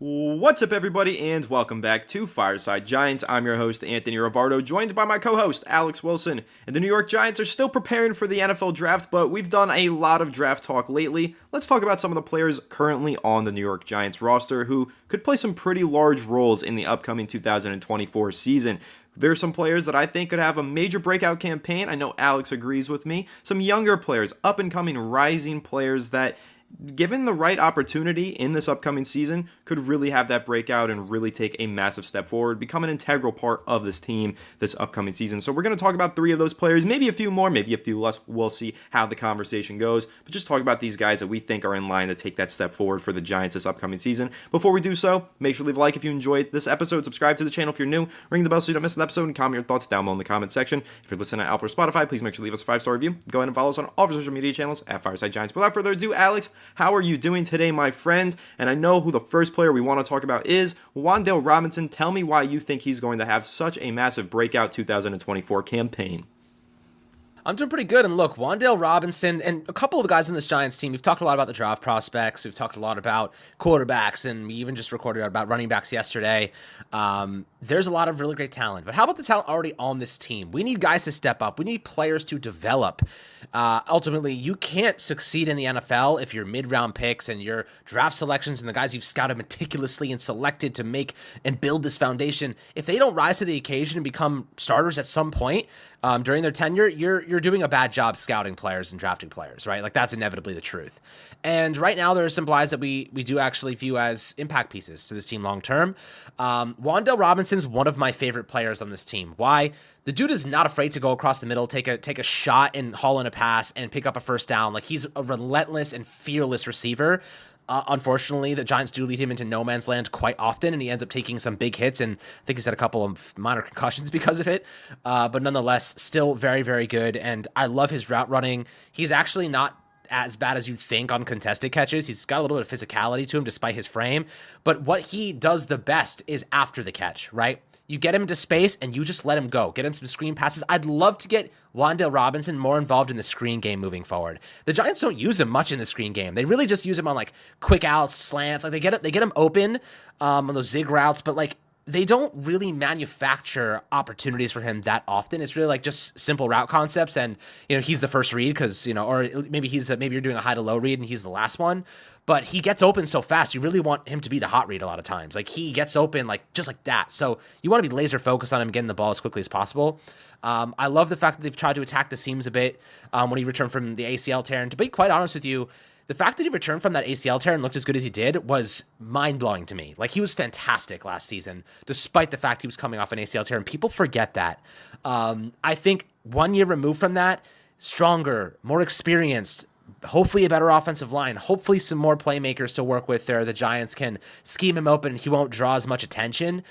What's up, everybody, and welcome back to Fireside Giants. I'm your host, Anthony Rivardo, joined by my co-host, Alex Wilson. And the New York Giants are still preparing for the NFL draft, but we've done a lot of draft talk lately. Let's talk about some of the players currently on the New York Giants roster who could play some pretty large roles in the upcoming 2024 season. There are some players that I think could have a major breakout campaign. I know Alex agrees with me. Some younger players, up-and-coming, rising players that, given the right opportunity in this upcoming season, could really have that breakout and really take a massive step forward, become an integral part of this team this upcoming season. So we're going to talk about three of those players, maybe a few more, maybe a few less. We'll see how the conversation goes, but just talk about these guys that we think are in line to take that step forward for the Giants this upcoming season. Before we do so, make sure to leave a like if you enjoyed this episode, subscribe to the channel if you're new, ring the bell so you don't miss an episode, and comment your thoughts down below in the comment section. If you're listening on Apple or Spotify, please make sure to leave us a 5-star review. Go ahead and follow us on all of our social media channels at Fireside Giants. Without further ado, Alex, how are you doing today, my friends? And I know who the first player we want to talk about is Wan'Dale Robinson. Tell me why you think he's going to have such a massive breakout 2024 campaign. I'm doing pretty good, and look, Wan'Dale Robinson and a couple of guys in this Giants team, we've talked a lot about the draft prospects, we've talked a lot about quarterbacks, and we even just recorded about running backs yesterday. There's a lot of really great talent, but how about the talent already on this team? We need guys to step up. We need players to develop. Ultimately, you can't succeed in the NFL if your mid-round picks and your draft selections and the guys you've scouted meticulously and selected to make and build this foundation, if they don't rise to the occasion and become starters at some point during their tenure, you're doing a bad job scouting players and drafting players, right? Like, that's inevitably the truth. And right now, there are some guys that we do actually view as impact pieces to this team long term. Wan'Dale Robinson's one of my favorite players on this team. Why? The dude is not afraid to go across the middle, take a shot and haul in a pass and pick up a first down. Like, he's a relentless and fearless receiver. Unfortunately, the Giants do lead him into no man's land quite often, and he ends up taking some big hits, and I think he's had a couple of minor concussions because of it. But nonetheless, still very, very good, and I love his route running. He's actually not as bad as you'd think on contested catches. He's got a little bit of physicality to him despite his frame, but what he does the best is after the catch, right? You get him into space and you just let him go. Get him some screen passes. I'd love to get Wan'Dale Robinson more involved in the screen game moving forward. The Giants don't use him much in the screen game. They really just use him on like quick outs, slants. Like they get him open on those zig routes, but like they don't really manufacture opportunities for him that often. It's really like just simple route concepts, and he's the first read because or maybe you're doing a high to low read and he's the last one. But he gets open so fast, you really want him to be the hot read a lot of times. Like he gets open like just like that. So you want to be laser focused on him getting the ball as quickly as possible. I love the fact that they've tried to attack the seams a bit when he returned from the ACL tear. And to be quite honest with you, the fact that he returned from that ACL tear and looked as good as he did was mind-blowing to me. Like, he was fantastic last season, despite the fact he was coming off an ACL tear, and people forget that. I think 1 year removed from that, stronger, more experienced, hopefully a better offensive line, hopefully some more playmakers to work with there. The Giants can scheme him open and he won't draw as much attention.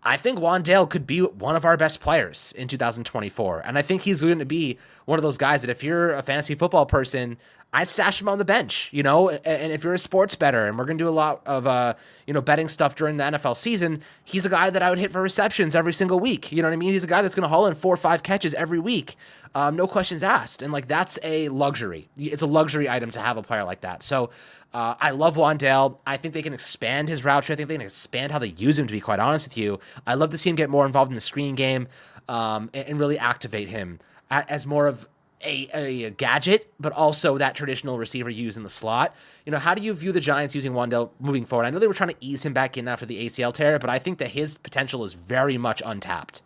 I think Wan'Dale could be one of our best players in 2024. And I think he's going to be one of those guys that if you're a fantasy football person, I'd stash him on the bench, and if you're a sports bettor, and we're going to do a lot of, betting stuff during the NFL season, he's a guy that I would hit for receptions every single week. You know what I mean? He's a guy that's going to haul in 4 or 5 catches every week. No questions asked. And like, that's a luxury. It's a luxury item to have a player like that. So I love Wan'Dale. I think they can expand his route tree. I think they can expand how they use him, to be quite honest with you. I'd love to see him get more involved in the screen game and really activate him as more of a gadget, but also that traditional receiver used in the slot. How do you view the Giants using Wan'Dale moving forward? I know they were trying to ease him back in after the ACL tear, but I think that his potential is very much untapped.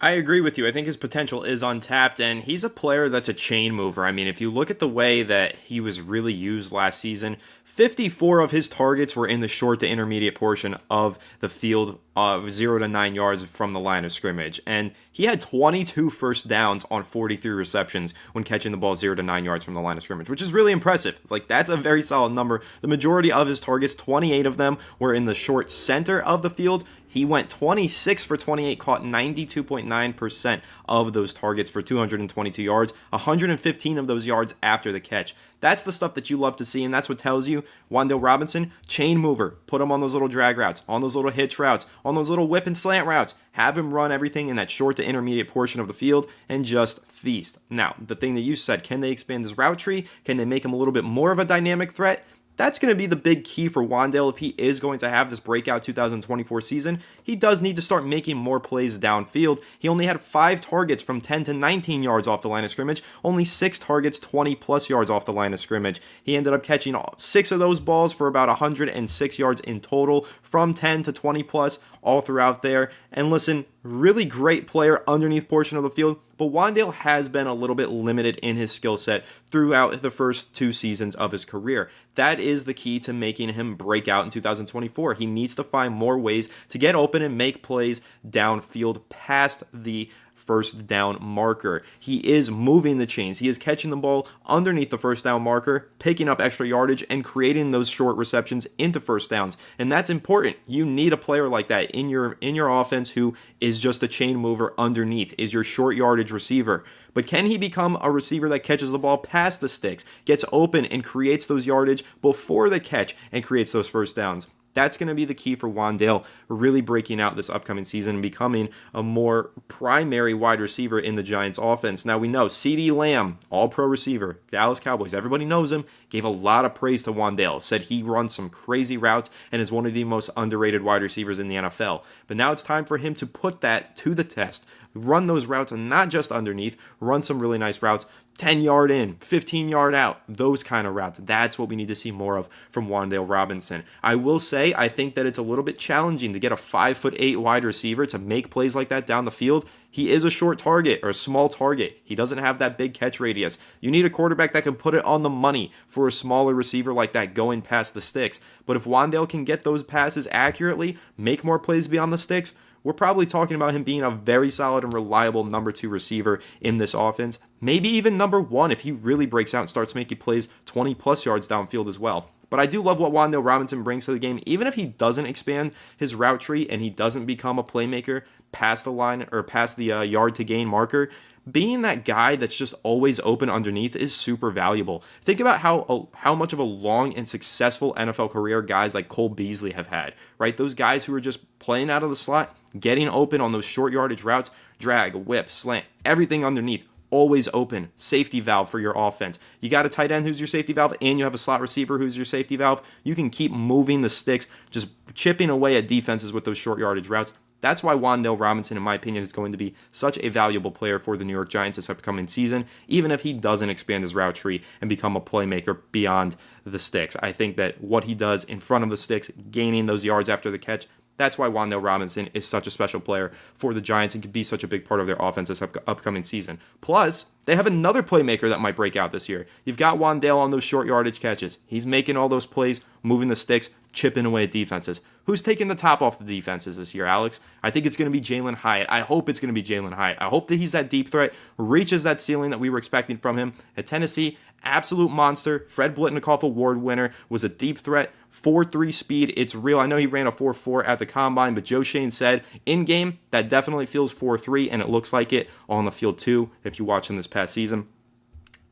I agree with you. I think his potential is untapped, and he's a player that's a chain mover. I mean, if you look at the way that he was really used last season, 54 of his targets were in the short to intermediate portion of the field, 0 to 9 yards from the line of scrimmage. And he had 22 first downs on 43 receptions when catching the ball 0 to 9 yards from the line of scrimmage, which is really impressive. Like, that's a very solid number. The majority of his targets, 28 of them, were in the short center of the field. He went 26 for 28, caught 92.9% of those targets for 222 yards, 115 of those yards after the catch. That's the stuff that you love to see, and that's what tells you Wan'Dale Robinson, chain mover. Put him on those little drag routes, on those little hitch routes, on those little whip and slant routes. Have him run everything in that short to intermediate portion of the field and just feast. Now, the thing that you said, can they expand his route tree? Can they make him a little bit more of a dynamic threat? That's going to be the big key for Wan'Dale if he is going to have this breakout 2024 season. He does need to start making more plays downfield. He only had 5 targets from 10 to 19 yards off the line of scrimmage, only 6 targets 20 plus yards off the line of scrimmage. He ended up catching 6 of those balls for about 106 yards in total from 10 to 20 plus all throughout there. And listen, really great player underneath portion of the field, but Wan'Dale has been a little bit limited in his skill set throughout the first 2 seasons of his career. That is the key to making him break out in 2024. He needs to find more ways to get open and make plays downfield past the first down marker. He is moving the chains. He is catching the ball underneath the first down marker, picking up extra yardage, and creating those short receptions into first downs. And that's important. You need a player like that in your offense who is just a chain mover underneath, is your short yardage receiver. But can he become a receiver that catches the ball past the sticks, gets open and creates those yardage before the catch and creates those first downs? That's going to be the key for Wan'Dale really breaking out this upcoming season and becoming a more primary wide receiver in the Giants offense. Now we know CeeDee Lamb, all-pro receiver, Dallas Cowboys, everybody knows him, gave a lot of praise to Wan'Dale, said he runs some crazy routes and is one of the most underrated wide receivers in the NFL. But now it's time for him to put that to the test, run those routes and not just underneath, run some really nice routes, 10-yard in, 15-yard out, those kind of routes. That's what we need to see more of from Wan'Dale Robinson. I will say, I think that it's a little bit challenging to get a 5'8" wide receiver to make plays like that down the field. He is a short target or a small target. He doesn't have that big catch radius. You need a quarterback that can put it on the money for a smaller receiver like that going past the sticks. But if Wan'Dale can get those passes accurately, make more plays beyond the sticks, we're probably talking about him being a very solid and reliable number 2 receiver in this offense. Maybe even number 1 if he really breaks out and starts making plays 20 plus yards downfield as well. But I do love what Wan'Dale Robinson brings to the game. Even if he doesn't expand his route tree and he doesn't become a playmaker past the line or past the yard to gain marker, being that guy that's just always open underneath is super valuable. Think about how much of a long and successful NFL career guys like Cole Beasley have had, right? Those guys who are just playing out of the slot, getting open on those short yardage routes, drag, whip, slant, everything underneath, always open, safety valve for your offense. You got a tight end who's your safety valve, and you have a slot receiver who's your safety valve. You can keep moving the sticks, just chipping away at defenses with those short yardage routes. That's why Wan'Dale Robinson, in my opinion, is going to be such a valuable player for the New York Giants this upcoming season, even if he doesn't expand his route tree and become a playmaker beyond the sticks. I think that what he does in front of the sticks, gaining those yards after the catch, that's why Wan'Dale Robinson is such a special player for the Giants and can be such a big part of their offense this upcoming season. Plus, they have another playmaker that might break out this year. You've got Wan'Dale on those short yardage catches. He's making all those plays, moving the sticks, chipping away at defenses. Who's taking the top off the defenses this year, Alex? I think it's going to be Jaylin Hyatt. I hope it's going to be Jaylin Hyatt. I hope that he's that deep threat, reaches that ceiling that we were expecting from him. At Tennessee, absolute monster. Fred Blitnikoff Award winner, was a deep threat. 4.3 speed, it's real. I know he ran a 4.4 at the combine, but Joe Shane said in game that definitely feels 4.3, and it looks like it on the field too if you watch him this past season.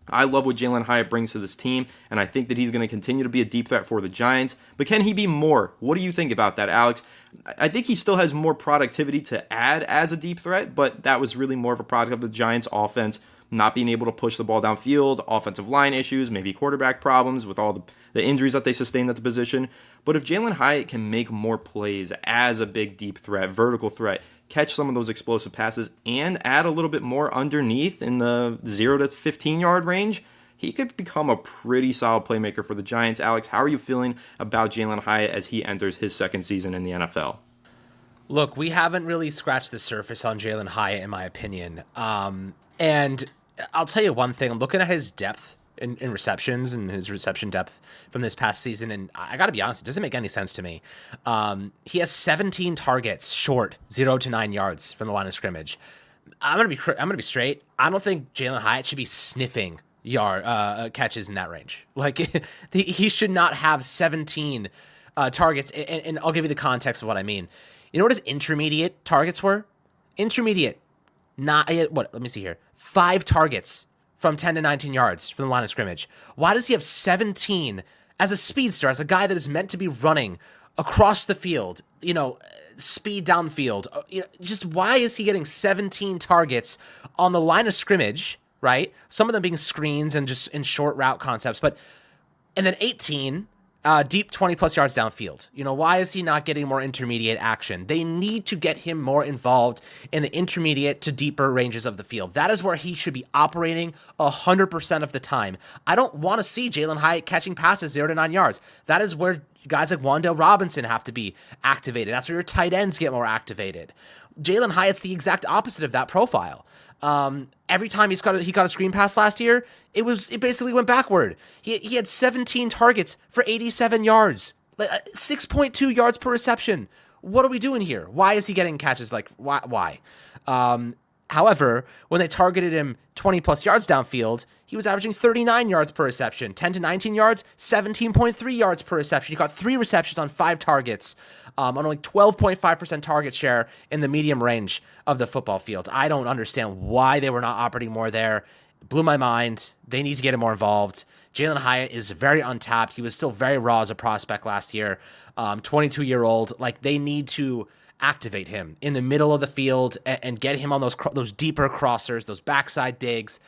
I love what Jaylin Hyatt brings to this team, and I think that he's going to continue to be a deep threat for the Giants. But can he be more? What do you think about that, Alex? I think he still has more productivity to add as a deep threat, but that was really more of a product of the Giants' offense not being able to push the ball downfield, offensive line issues, maybe quarterback problems with all the injuries that they sustained at the position. But if Jaylin Hyatt can make more plays as a big deep threat, vertical threat, catch some of those explosive passes, and add a little bit more underneath in the 0 to 15-yard range, he could become a pretty solid playmaker for the Giants. Alex, how are you feeling about Jaylin Hyatt as he enters his second season in the NFL? Look, we haven't really scratched the surface on Jaylin Hyatt, in my opinion. And I'll tell you one thing. I'm looking at his depth in receptions and his reception depth from this past season, and I got to be honest, it doesn't make any sense to me. He has 17 targets short, 0 to 9 yards from the line of scrimmage. I'm gonna be straight. I don't think Jaylin Hyatt should be sniffing catches in that range. Like he should not have 17 targets. And I'll give you the context of what I mean. You know what his intermediate targets were? Intermediate. Let me see here. 5 targets from 10 to 19 yards from the line of scrimmage. Why does he have 17 as a speedster, as a guy that is meant to be running across the field, speed downfield? Just why is he getting 17 targets on the line of scrimmage, right? Some of them being screens and just in short route concepts, and then 18 deep 20 plus yards downfield. Why is he not getting more intermediate action? They need to get him more involved in the intermediate to deeper ranges of the field. That is where he should be operating 100% of the time. I don't want to see Jaylin Hyatt catching passes 0 to 9 yards. That is where guys like Wan'Dale Robinson have to be activated. That's where your tight ends get more activated. Jaylin Hyatt's the exact opposite of that profile. Every time he got a screen pass last year, it basically went backward. He had 17 targets for 87 yards, 6.2 yards per reception. What are we doing here? Why is he getting catches? Why? However, when they targeted him 20 plus yards downfield, he was averaging 39 yards per reception, 10 to 19 yards, 17.3 yards per reception. He got 3 receptions on 5 targets, on only 12.5% target share in the medium range of the football field. I don't understand why they were not operating more there. It blew my mind. They need to get him more involved. Jaylin Hyatt is very untapped. He was still very raw as a prospect last year. 22-year-old. They need to activate him in the middle of the field and get him on those deeper crossers, those backside digs,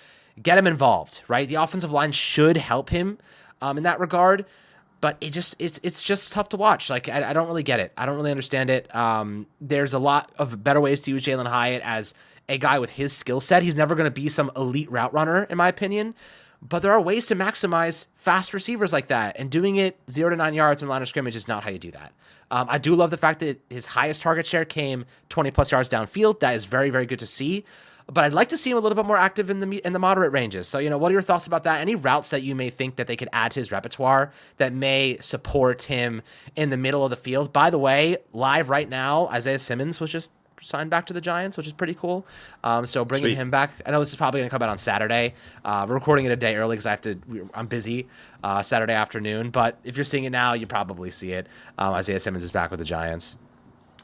get him involved, right? The offensive line should help him in that regard, but it's just tough to watch. I don't really get it. I don't really understand it. There's a lot of better ways to use Jaylin Hyatt as a guy with his skill set. He's never going to be some elite route runner, in my opinion, but there are ways to maximize fast receivers like that, and doing it 0 to 9 yards in line of scrimmage is not how you do that. I do love the fact that his highest target share came 20 plus yards downfield. That is very, very good to see. But I'd like to see him a little bit more active in the moderate ranges. So, what are your thoughts about that? Any routes that you may think that they could add to his repertoire that may support him in the middle of the field? By the way, live right now, Isaiah Simmons was just signed back to the Giants, which is pretty cool. So bringing him back, I know this is probably going to come out on Saturday. We're recording it a day early because I'm busy Saturday afternoon. But if you're seeing it now, you probably see it. Isaiah Simmons is back with the Giants.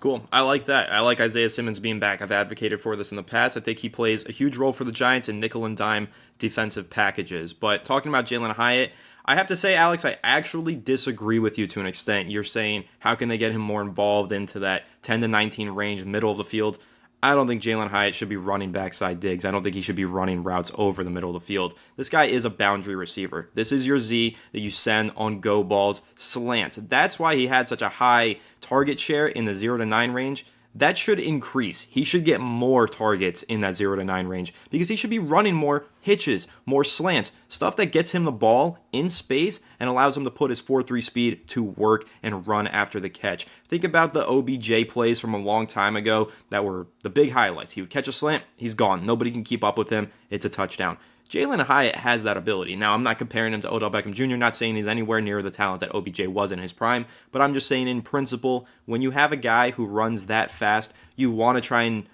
Cool. I like that. I like Isaiah Simmons being back. I've advocated for this in the past. I think he plays a huge role for the Giants in nickel and dime defensive packages. But talking about Jaylin Hyatt, I have to say, Alex, I actually disagree with you to an extent. You're saying, how can they get him more involved into that 10 to 19 range, middle of the field? I don't think Jaylin Hyatt should be running backside digs. I don't think he should be running routes over the middle of the field. This guy is a boundary receiver. This is your Z that you send on go balls, slants. That's why he had such a high target share in the 0 to 9 range. That should increase. He should get more targets in that 0 to 9 range because he should be running more hitches, more slants, stuff that gets him the ball in space and allows him to put his 4.3 speed to work and run after the catch. Think about the OBJ plays from a long time ago that were the big highlights. He would catch a slant, he's gone. Nobody can keep up with him. It's a touchdown. Jaylin Hyatt has that ability. Now, I'm not comparing him to Odell Beckham Jr., not saying he's anywhere near the talent that OBJ was in his prime, but I'm just saying in principle, when you have a guy who runs that fast, you want to try and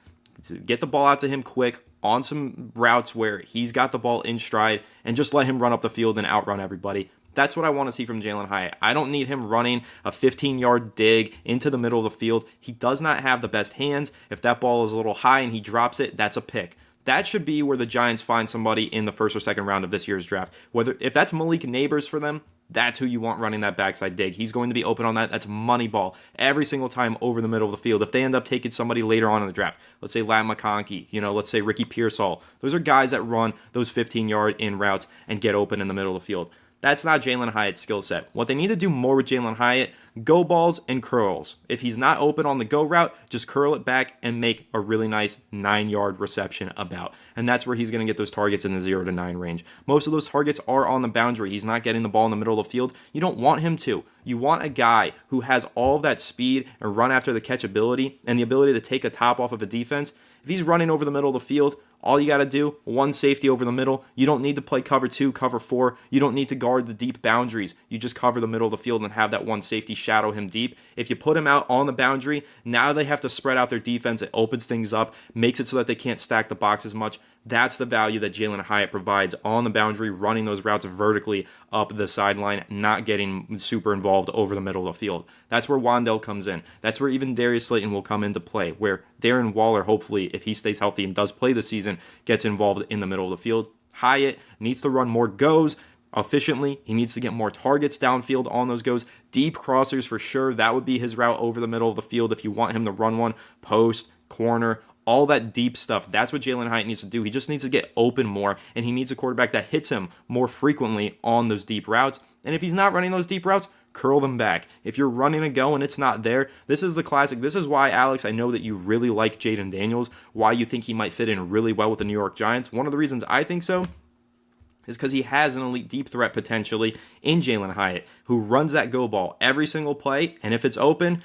get the ball out to him quick on some routes where he's got the ball in stride and just let him run up the field and outrun everybody. That's what I want to see from Jaylin Hyatt. I don't need him running a 15-yard dig into the middle of the field. He does not have the best hands. If that ball is a little high and he drops it, that's a pick. That should be where the Giants find somebody in the first or second round of this year's draft. If that's Malik Neighbors for them, that's who you want running that backside dig. He's going to be open on that. That's money ball every single time over the middle of the field. If they end up taking somebody later on in the draft, let's say Lat McConkey, let's say Ricky Pearsall, those are guys that run those 15-yard in routes and get open in the middle of the field. That's not Jaylin Hyatt's skill set. What they need to do more with Jaylin Hyatt, go balls and curls. If he's not open on the go route, just curl it back and make a really nice 9-yard reception about. And that's where he's going to get those targets in the 0 to 9 range. Most of those targets are on the boundary. He's not getting the ball in the middle of the field. You don't want him to. You want a guy who has all of that speed and run after the catch ability and the ability to take a top off of a defense. If he's running over the middle of the field, all you got to do, one safety over the middle. You don't need to play cover 2, cover 4. You don't need to guard the deep boundaries. You just cover the middle of the field and have that one safety shadow him deep. If you put him out on the boundary, now they have to spread out their defense. It opens things up, makes it so that they can't stack the box as much. That's the value that Jaylin Hyatt provides on the boundary, running those routes vertically up the sideline, not getting super involved over the middle of the field. That's where Wan'Dale comes in. That's where even Darius Slayton will come into play, where Darren Waller, hopefully, if he stays healthy and does play this season, gets involved in the middle of the field. Hyatt needs to run more goes efficiently. He needs to get more targets downfield on those goes. Deep crossers for sure. That would be his route over the middle of the field if you want him to run one. Post, corner, all that deep stuff. That's what Jaylin Hyatt needs to do. He just needs to get open more, and he needs a quarterback that hits him more frequently on those deep routes. And if he's not running those deep routes, curl them back. If you're running a go and it's not there, this is the classic. This is why, Alex, I know that you really like Jaden Daniels, why you think he might fit in really well with the New York Giants. One of the reasons I think so is because he has an elite deep threat potentially in Jaylin Hyatt, who runs that go ball every single play, and if it's open,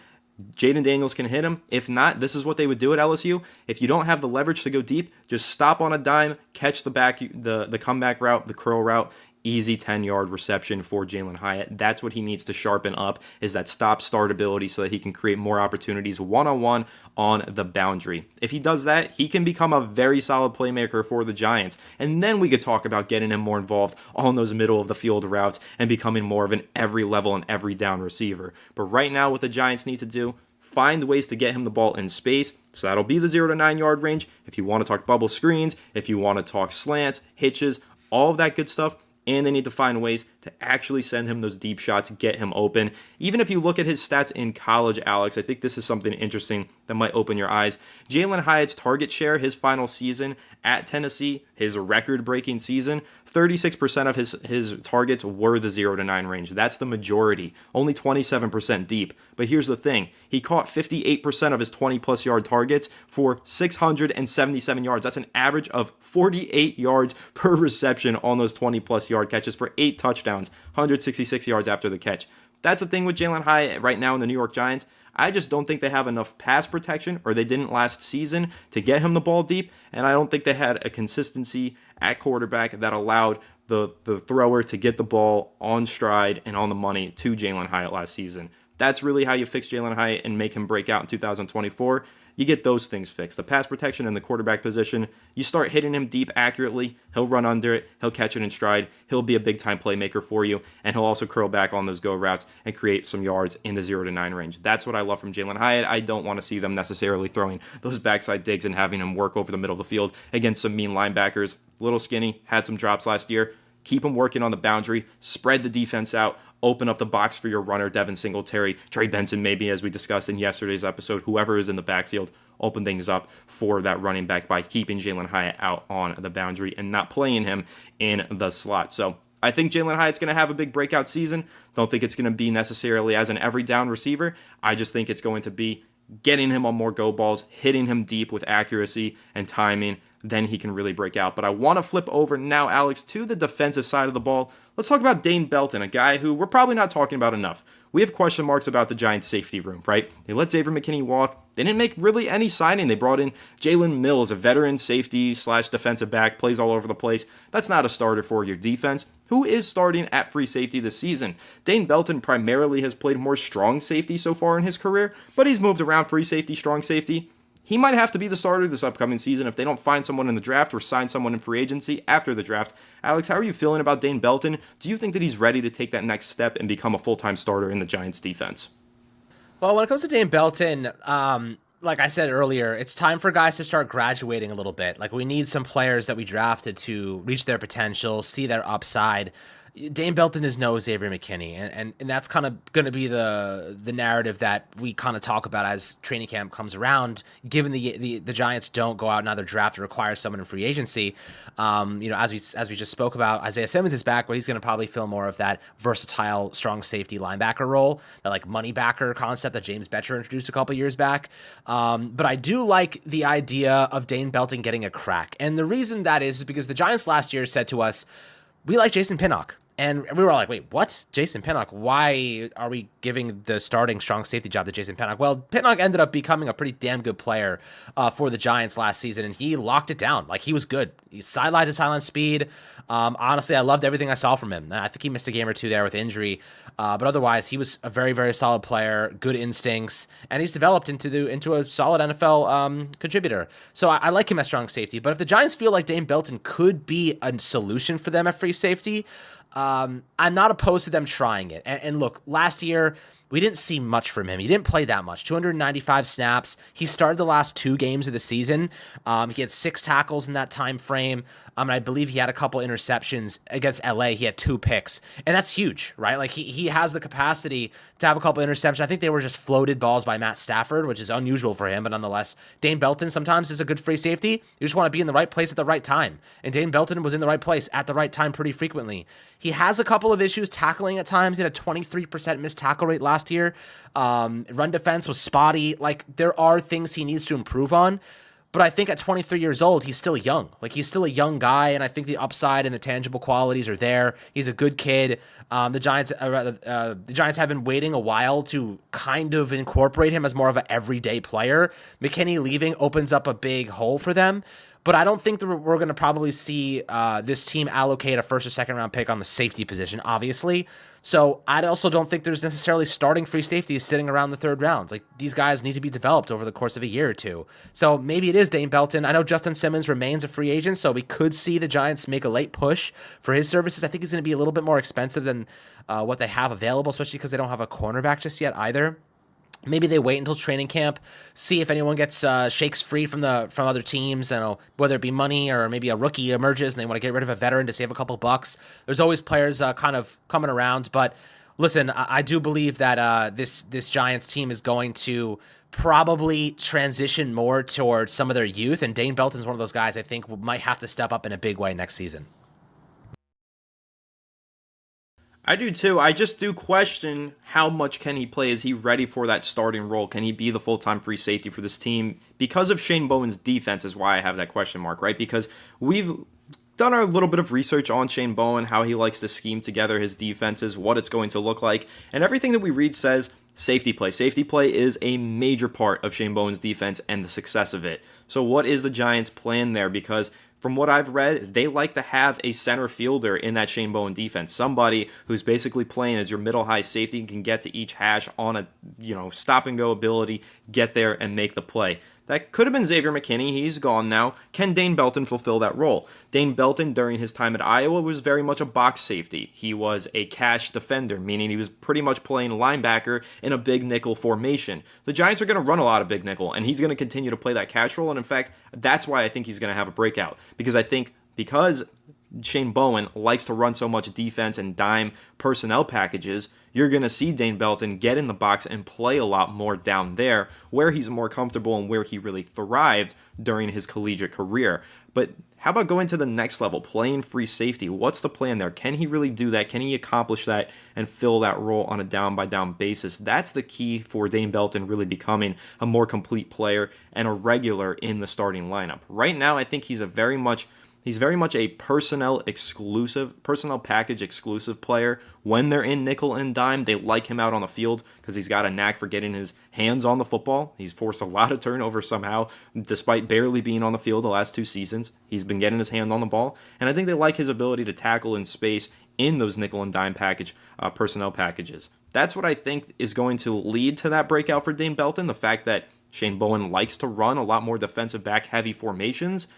Jaden Daniels can hit him. If not, this is what they would do at LSU. If you don't have the leverage to go deep, just stop on a dime, catch the comeback route, the curl route. Easy 10-yard reception for Jaylin Hyatt. That's what he needs to sharpen up, is that stop-start ability so that he can create more opportunities one-on-one on the boundary. If he does that, he can become a very solid playmaker for the Giants. And then we could talk about getting him more involved on those middle-of-the-field routes and becoming more of an every level and every down receiver. But right now, what the Giants need to do, find ways to get him the ball in space. So that'll be the 0 to 9 yard range. If you want to talk bubble screens, if you want to talk slants, hitches, all of that good stuff. And they need to find ways to actually send him those deep shots, get him open. Even if you look at his stats in college, Alex, I think this is something interesting that might open your eyes. Jaylin Hyatt's target share, his final season at Tennessee, his record-breaking season, 36% of his targets were the 0 to 9 range. That's the majority, only 27% deep. But here's the thing. He caught 58% of his 20-plus yard targets for 677 yards. That's an average of 48 yards per reception on those 20-plus yard catches for 8 touchdowns, 166 yards after the catch. That's the thing with Jaylin Hyatt right now in the New York Giants. I just don't think they have enough pass protection, or they didn't last season, to get him the ball deep, and I don't think they had a consistency at quarterback that allowed the thrower to get the ball on stride and on the money to Jaylin Hyatt last season. That's really how you fix Jaylin Hyatt and make him break out in 2024. You get those things fixed. The pass protection and the quarterback position, you start hitting him deep accurately, he'll run under it, he'll catch it in stride, he'll be a big-time playmaker for you, and he'll also curl back on those go routes and create some yards in the 0 to 9 range. That's what I love from Jaylin Hyatt. I don't want to see them necessarily throwing those backside digs and having him work over the middle of the field against some mean linebackers. Little skinny, had some drops last year. Keep him working on the boundary, spread the defense out, open up the box for your runner, Devin Singletary, Trey Benson maybe, as we discussed in yesterday's episode, whoever is in the backfield, open things up for that running back by keeping Jaylin Hyatt out on the boundary and not playing him in the slot. So I think Jaylin Hyatt's going to have a big breakout season. Don't think it's going to be necessarily as an every down receiver. I just think it's going to be getting him on more go balls, hitting him deep with accuracy and timing. Then he can really break out. But I want to flip over now, Alex, to the defensive side of the ball. Let's talk about Dane Belton, a guy who we're probably not talking about enough. We have question marks about the Giants' safety room, right? They let Xavier McKinney walk. They didn't make really any signing. They brought in Jalen Mills, a veteran safety / defensive back, plays all over the place. That's not a starter for your defense. Who is starting at free safety this season? Dane Belton primarily has played more strong safety so far in his career, but he's moved around free safety, strong safety. He might have to be the starter this upcoming season if they don't find someone in the draft or sign someone in free agency after the draft. Alex, how are you feeling about Dane Belton? Do you think that he's ready to take that next step and become a full-time starter in the Giants defense? Well, when it comes to Dane Belton, like I said earlier, it's time for guys to start graduating a little bit. Like, we need some players that we drafted to reach their potential, see their upside. Dane Belton is no Xavier McKinney, and that's kind of going to be the narrative that we kind of talk about as training camp comes around. Given the Giants don't go out and either draft or acquire someone in free agency, as we just spoke about, Isaiah Simmons is back, but he's going to probably fill more of that versatile, strong safety linebacker role, that like money backer concept that James Betcher introduced a couple years back. But I do like the idea of Dane Belton getting a crack, and the reason that is because the Giants last year said to us, we like Jason Pinnock. And we were like, wait, what? Jason Pinnock? Why are we giving the starting strong safety job to Jason Pinnock? Well, Pinnock ended up becoming a pretty damn good player for the Giants last season, and he locked it down. Like, he was good. He's sideline to sideline speed. Honestly, I loved everything I saw from him. I think he missed a game or two there with injury. But otherwise, he was a very, very solid player, good instincts, and he's developed into a solid NFL contributor. So I like him as strong safety. But if the Giants feel like Dane Belton could be a solution for them at free safety, I'm not opposed to them trying it. And look, last year, we didn't see much from him. He didn't play that much. 295 snaps. He started the last 2 games of the season. He had 6 tackles in that time frame. And I believe he had a couple interceptions against LA. He had 2 picks. And that's huge, right? Like he has the capacity to have a couple interceptions. I think they were just floated balls by Matt Stafford, which is unusual for him, but nonetheless, Dane Belton sometimes is a good free safety. You just want to be in the right place at the right time. And Dane Belton was in the right place at the right time pretty frequently. He has a couple of issues tackling at times. He had a 23% missed tackle rate last year. Run defense was spotty. Like, there are things he needs to improve on. But I think at 23 years old, he's still young. Like, he's still a young guy, and I think the upside and the tangible qualities are there. He's a good kid. The Giants have been waiting a while to kind of incorporate him as more of an everyday player. McKinney leaving opens up a big hole for them. But I don't think that we're going to probably see this team allocate a first or second round pick on the safety position, obviously. So I also don't think there's necessarily starting free safeties sitting around the 3rd round. Like, these guys need to be developed over the course of a year or 2. So maybe it is Dane Belton. I know Justin Simmons remains a free agent, so we could see the Giants make a late push for his services. I think he's going to be a little bit more expensive than what they have available, especially because they don't have a cornerback just yet either. Maybe they wait until training camp, see if anyone gets shakes free from other teams, and whether it be money or maybe a rookie emerges and they want to get rid of a veteran to save a couple bucks. There's always players kind of coming around, but listen, I do believe that this Giants team is going to probably transition more towards some of their youth, and Dane Belton's one of those guys I think might have to step up in a big way next season. I do too. I just do question how much can he play. Is he ready for that starting role? Can he be the full-time free safety for this team? Because of Shane Bowen's defense is why I have that question mark, right? Because we've done our little bit of research on Shane Bowen, how he likes to scheme together his defenses, what it's going to look like, and everything that we read says safety play. Safety play is a major part of Shane Bowen's defense and the success of it. So what is the Giants' plan there? Because from what I've read, they like to have a center fielder in that Shane Bowen defense. Somebody who's basically playing as your middle-high safety and can get to each hash on a stop-and-go ability, get there and make the play. That could have been Xavier McKinney. He's gone now. Can Dane Belton fulfill that role? Dane Belton, during his time at Iowa, was very much a box safety. He was a cash defender, meaning he was pretty much playing linebacker in a big nickel formation. The Giants are going to run a lot of big nickel, and he's going to continue to play that cash role. And in fact, that's why I think he's going to have a breakout. Because I think Shane Bowen likes to run so much defense and dime personnel packages, you're going to see Dane Belton get in the box and play a lot more down there where he's more comfortable and where he really thrived during his collegiate career. But how about going to the next level, playing free safety? What's the plan there? Can he really do that? Can he accomplish that and fill that role on a down-by-down basis? That's the key for Dane Belton really becoming a more complete player and a regular in the starting lineup. Right now, I think he's very much a personnel package exclusive player. When they're in nickel and dime, they like him out on the field because he's got a knack for getting his hands on the football. He's forced a lot of turnovers somehow, despite barely being on the field the last 2 seasons. He's been getting his hand on the ball, and I think they like his ability to tackle in space in those nickel and dime personnel packages. That's what I think is going to lead to that breakout for Dane Belton, the fact that Shane Bowen likes to run a lot more defensive back heavy formations,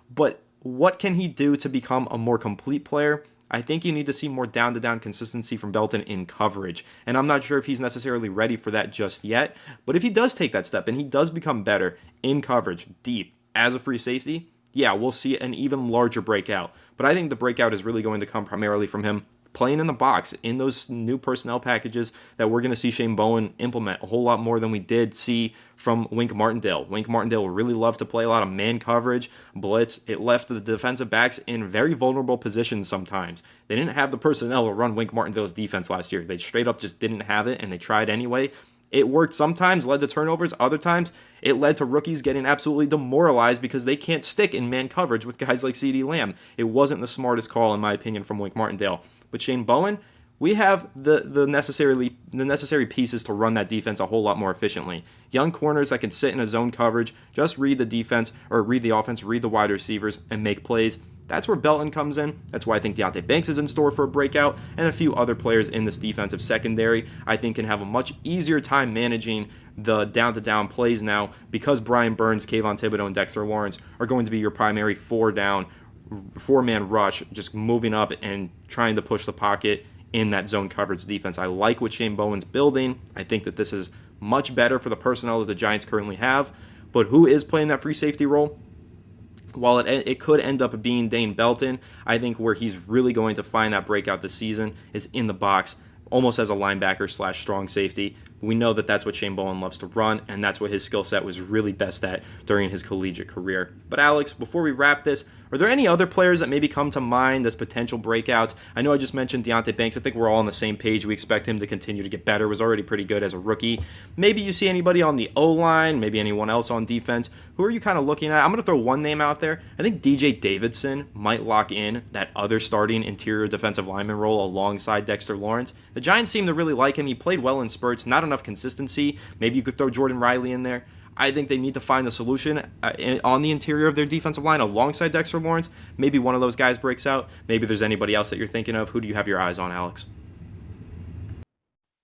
but what can he do to become a more complete player? I think you need to see more down-to-down consistency from Belton in coverage, and I'm not sure if he's necessarily ready for that just yet, but if he does take that step and he does become better in coverage, deep, as a free safety, yeah, we'll see an even larger breakout. But I think the breakout is really going to come primarily from him playing in the box in those new personnel packages that we're going to see Shane Bowen implement a whole lot more than we did see from Wink Martindale. Wink Martindale really loved to play a lot of man coverage, blitz. It left the defensive backs in very vulnerable positions sometimes. They didn't have the personnel to run Wink Martindale's defense last year. They straight up just didn't have it, and they tried anyway. It worked sometimes, led to turnovers. Other times, it led to rookies getting absolutely demoralized because they can't stick in man coverage with guys like CeeDee Lamb. It wasn't the smartest call, in my opinion, from Wink Martindale. But Shane Bowen, we have the necessary pieces to run that defense a whole lot more efficiently. Young corners that can sit in a zone coverage, just read the defense, or read the offense, read the wide receivers, and make plays. That's where Belton comes in. That's why I think Deonte Banks is in store for a breakout, and a few other players in this defensive secondary I think can have a much easier time managing the down-to-down plays now because Brian Burns, Kayvon Thibodeau, and Dexter Lawrence are going to be your primary four-man rush, just moving up and trying to push the pocket in that zone coverage defense. I like what Shane Bowen's building. I think that this is much better for the personnel that the Giants currently have. But who is playing that free safety role? While it could end up being Dane Belton, I think where he's really going to find that breakout this season is in the box, almost as a linebacker / strong safety. We know that that's what Shane Bowen loves to run, and that's what his skill set was really best at during his collegiate career. But Alex, before we wrap this, are there any other players that maybe come to mind as potential breakouts? I know I just mentioned Deonte Banks. I think we're all on the same page. We expect him to continue to get better. Was already pretty good as a rookie. Maybe you see anybody on the O-line, maybe anyone else on defense. Who are you kind of looking at? I'm going to throw one name out there. I think DJ Davidson might lock in that other starting interior defensive lineman role alongside Dexter Lawrence. The Giants seem to really like him. He played well in spurts, not enough consistency. Maybe you could throw Jordan Riley in there. I think they need to find a solution on the interior of their defensive line alongside Dexter Lawrence. Maybe one of those guys breaks out. Maybe there's anybody else that you're thinking of. Who do you have your eyes on, Alex?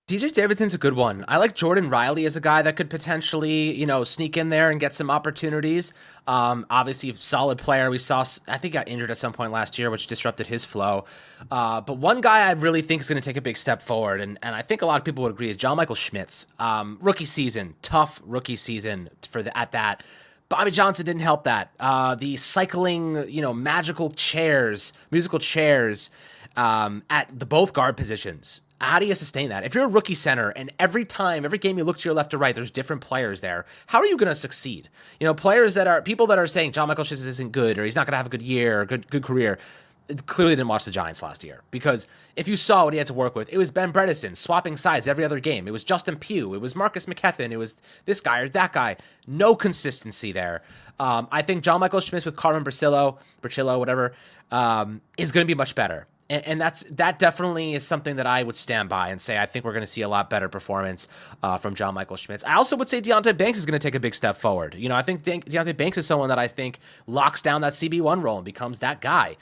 DJ Davidson's a good one. I like Jordan Riley as a guy that could potentially, sneak in there and get some opportunities. Obviously, solid player. We saw, I think, got injured at some point last year, which disrupted his flow. But one guy I really think is going to take a big step forward, and I think a lot of people would agree, is John Michael Schmitz. Rookie season, tough rookie season at that. Bobby Johnson didn't help that. The cycling, musical chairs at the both guard positions. How do you sustain that? If you're a rookie center and every game you look to your left or right, there's different players there, how are you going to succeed? People that are saying John Michael Schmitz isn't good or he's not going to have a good year or good career, clearly didn't watch the Giants last year, because if you saw what he had to work with, it was Ben Bredesen swapping sides every other game. It was Justin Pugh. It was Marcus McKethan. It was this guy or that guy. No consistency there. I think John Michael Schmitz with Carmen Bricillo, whatever, is going to be much better. And that definitely is something that I would stand by and say I think we're going to see a lot better performance from John Michael Schmitz. I also would say Deonte Banks is going to take a big step forward. I think Deonte Banks is someone that I think locks down that CB1 role and becomes that guy.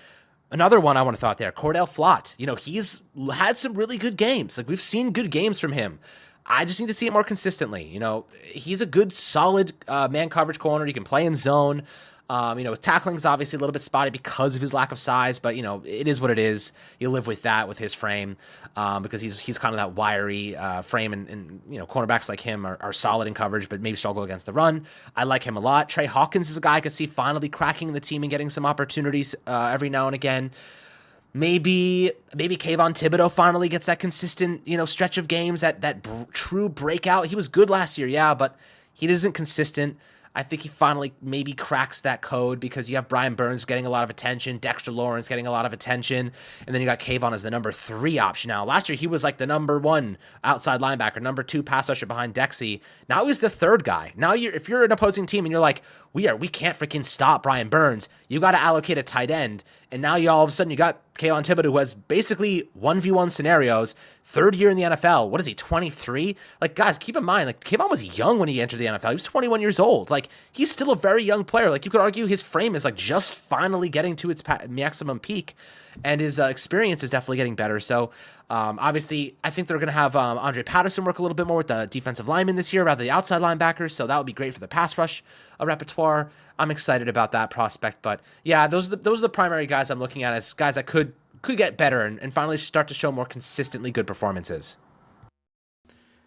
Another one I want to throw out there, Cordell Flott. He's had some really good games. Like, we've seen good games from him. I just need to see it more consistently. He's a good, solid man coverage corner. He can play in zone. His tackling is obviously a little bit spotty because of his lack of size, but it is what it is. You live with that with his frame, because he's kind of that wiry frame, and cornerbacks like him are solid in coverage, but maybe struggle against the run. I like him a lot. Trey Hawkins is a guy I could see finally cracking the team and getting some opportunities every now and again. Maybe Kayvon Thibodeau finally gets that consistent, stretch of games, that true breakout. He was good last year, yeah, but he isn't consistent. I think he finally maybe cracks that code, because you have Brian Burns getting a lot of attention, Dexter Lawrence getting a lot of attention, and then you got Kayvon as the number 3 option now. Last year, he was like the number 1 outside linebacker, number 2 pass rusher behind Dexy. Now he's the 3rd guy. Now if you're an opposing team and you're like, we can't freaking stop Brian Burns, you got to allocate a tight end, and now all of a sudden you got Kayvon Thibodeau, who has basically 1v1 scenarios, 3rd year in the NFL. What is he, 23? Like, guys, keep in mind, like, Kayvon was young when he entered the NFL. He was 21 years old. Like, he's still a very young player. Like, you could argue his frame is like just finally getting to its maximum peak, and his experience is definitely getting better. So, obviously, I think they're going to have Andre Patterson work a little bit more with the defensive linemen this year, rather than the outside linebackers. So that would be great for the pass rush repertoire. I'm excited about that prospect. But yeah, those are the primary guys I'm looking at as guys that could get better and finally start to show more consistently good performances.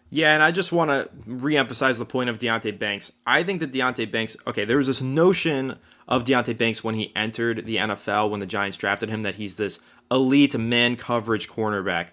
Yeah, and I just want to reemphasize the point of Deonte Banks. I think that Deonte Banks, there was this notion of Deonte Banks when he entered the NFL, when the Giants drafted him, that he's this elite man coverage cornerback.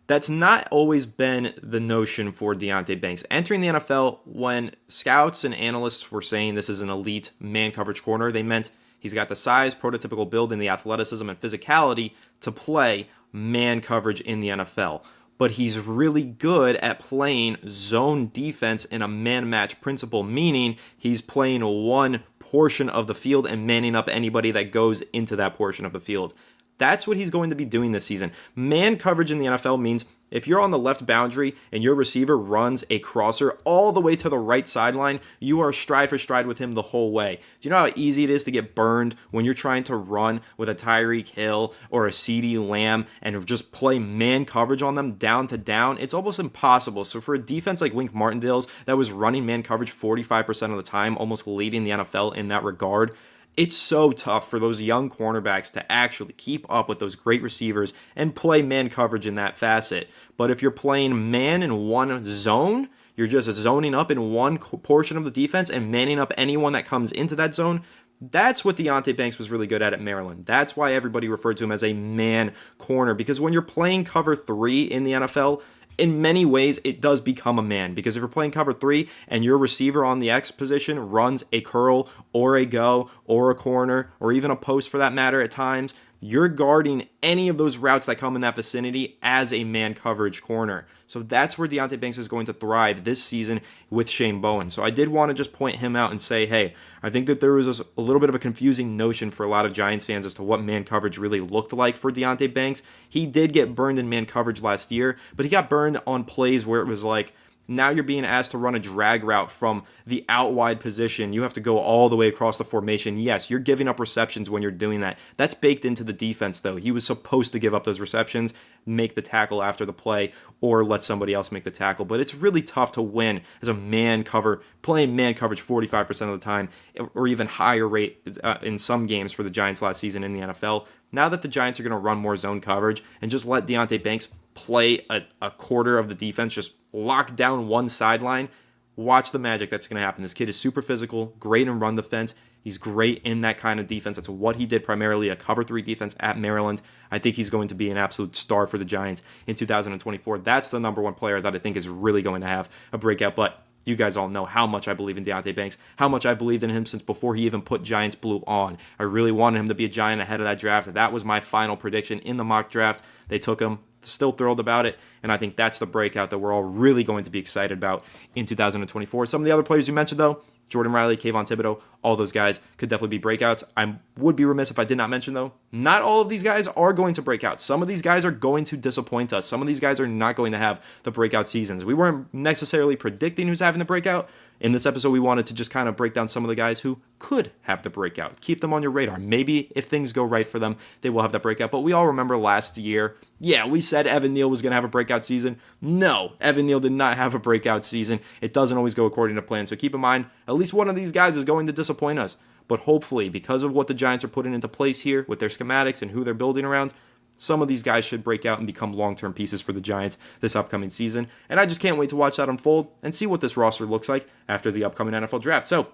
That's not always been the notion for Deonte Banks. Entering the NFL, when scouts and analysts were saying this is an elite man coverage corner, they meant he's got the size, prototypical build, and the athleticism and physicality to play man coverage in the NFL. But he's really good at playing zone defense in a man-match principle, meaning he's playing one portion of the field and manning up anybody that goes into that portion of the field. That's what he's going to be doing this season. Man coverage in the NFL means if you're on the left boundary and your receiver runs a crosser all the way to the right sideline, you are stride for stride with him the whole way. Do you know how easy it is to get burned when you're trying to run with a Tyreek Hill or a CeeDee Lamb and just play man coverage on them down to down? It's almost impossible. So for a defense like Wink Martindale's that was running man coverage 45% of the time, almost leading the NFL in that regard, it's so tough for those young cornerbacks to actually keep up with those great receivers and play man coverage in that facet. But if you're playing man in one zone, you're just zoning up in one portion of the defense and manning up anyone that comes into that zone. That's what Deonte Banks was really good at Maryland. That's why everybody referred to him as a man corner, because when you're playing cover 3 in the NFL, in many ways, it does become a man, because if you're playing cover 3 and your receiver on the X position runs a curl or a go or a corner or even a post for that matter at times, you're guarding any of those routes that come in that vicinity as a man coverage corner. So that's where Deonte Banks is going to thrive this season with Shane Bowen. So I did want to just point him out and say, hey, I think that there was a little bit of a confusing notion for a lot of Giants fans as to what man coverage really looked like for Deonte Banks. He did get burned in man coverage last year, but he got burned on plays where it was like, now you're being asked to run a drag route from the out wide position. You have to go all the way across the formation. Yes, you're giving up receptions when you're doing that. That's baked into the defense, though. He was supposed to give up those receptions, make the tackle after the play, or let somebody else make the tackle. But it's really tough to win as a man cover, playing man coverage 45% of the time, or even higher rate in some games for the Giants last season in the NFL. Now that the Giants are going to run more zone coverage and just let Deonte Banks play a quarter of the defense, just lock down one sideline, watch the magic that's going to happen. This kid is super physical, great in run defense. He's great in that kind of defense. That's what he did primarily, a cover 3 defense at Maryland. I think he's going to be an absolute star for the Giants in 2024. That's the number one player that I think is really going to have a breakout. But you guys all know how much I believe in Deonte Banks, how much I believed in him since before he even put Giants Blue on. I really wanted him to be a Giant ahead of that draft. That was my final prediction in the mock draft. They took him. Still thrilled about it, and I think that's the breakout that we're all really going to be excited about in 2024. Some of the other players you mentioned, though, Jordan Riley, Kayvon Thibodeau, all those guys could definitely be breakouts. I would be remiss if I did not mention, though, not all of these guys are going to break out. Some of these guys are going to disappoint us. Some of these guys are not going to have the breakout seasons. We weren't necessarily predicting who's having the breakout. In this episode, we wanted to just kind of break down some of the guys who could have the breakout. Keep them on your radar. Maybe if things go right for them, they will have that breakout. But we all remember last year, yeah, we said Evan Neal was going to have a breakout season. No, Evan Neal did not have a breakout season. It doesn't always go according to plan. So keep in mind, at least one of these guys is going to disappoint us. But hopefully, because of what the Giants are putting into place here with their schematics and who they're building around, some of these guys should break out and become long-term pieces for the Giants this upcoming season. And I just can't wait to watch that unfold and see what this roster looks like after the upcoming NFL draft. So,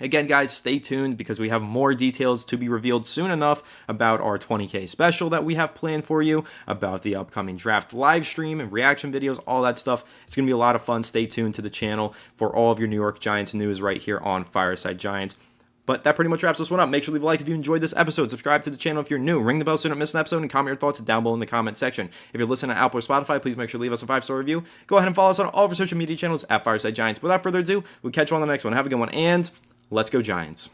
again, guys, stay tuned because we have more details to be revealed soon enough about our 20K special that we have planned for you, about the upcoming draft live stream and reaction videos, all that stuff. It's going to be a lot of fun. Stay tuned to the channel for all of your New York Giants news right here on Fireside Giants. But that pretty much wraps this one up. Make sure to leave a like if you enjoyed this episode. Subscribe to the channel if you're new. Ring the bell so you don't miss an episode, and comment your thoughts down below in the comment section. If you're listening to Apple or Spotify, please make sure to leave us a 5-star review. Go ahead and follow us on all of our social media channels at Fireside Giants. Without further ado, we'll catch you on the next one. Have a good one, and let's go Giants.